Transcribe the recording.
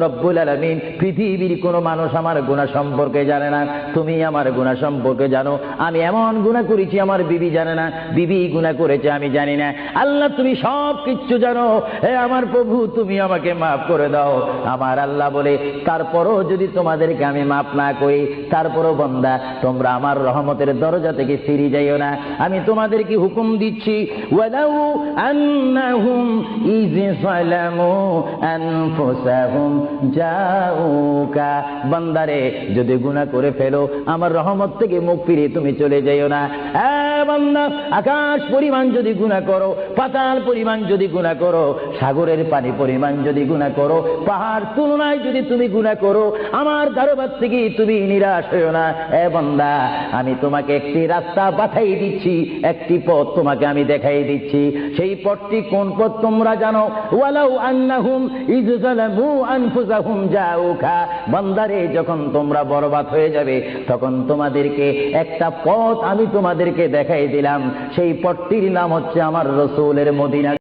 রব্বুল আলামিন পৃথিবীর কোনো মানুষ আমার গুনাহ সম্পর্কে জানে না, তুমি আমার গুনাহ সম্পর্কে জানো। আমি এমন গুনাহ করেছি আমার বিবি জানে না, বিবি গুনাহ করেছে আমি জানি না। আল্লাহ তুমি সব কিচ্ছু জানো, হে আমার প্রভু তুমি আমাকে মাফ করে দাও। আমার আল্লাহ বলে, তারপরও যদি তোমাদেরকে আমি মাফ না করি, তারপরও বান্দা তোমরা আমার রহমতের দরজা থেকে ফিরে যাইও না। আমি তোমাদেরকে হুকুম দিচ্ছি, ওয়ালাউ আন্নাহুম ইয যালামু আনফুসাহুম জাউকা, বান্দারে যদি গুনাহ করে ফেলো আমার রহমত থেকে মুখ ফিরিয়ে তুমি চলে যাইও না। বান্দা, আকাশ পরিমাণ যদি গুনাহ করো, পাতাল পরিমাণ যদি গুনাহ করো, সাগরের পানি পরিমাণ যদি গুনাহ করো, পাহাড় তুলনায় যদি তুমি গুনাহ করো, আমার দরবার থেকে তুমি নিরাশ হইও না। বান্দা, আমি তোমাকে একটি রাস্তা পাঠাই দিচ্ছি, একটি পথ তোমাকে আমি দেখাই দিচ্ছি। সেই পথটি কোন পথ তোমরা জানো? ওয়ালাউ আন্নাহুম ইয যালামু আনফুসাহুম জাউকা, বান্দারে যখন তোমরা বরবাদ হয়ে যাবে তখন তোমাদেরকে একটা পথ আমি তোমাদেরকে দেখাই দিলাম, সেই পথটির নাম হচ্ছে আমার রাসূলের মদিনা।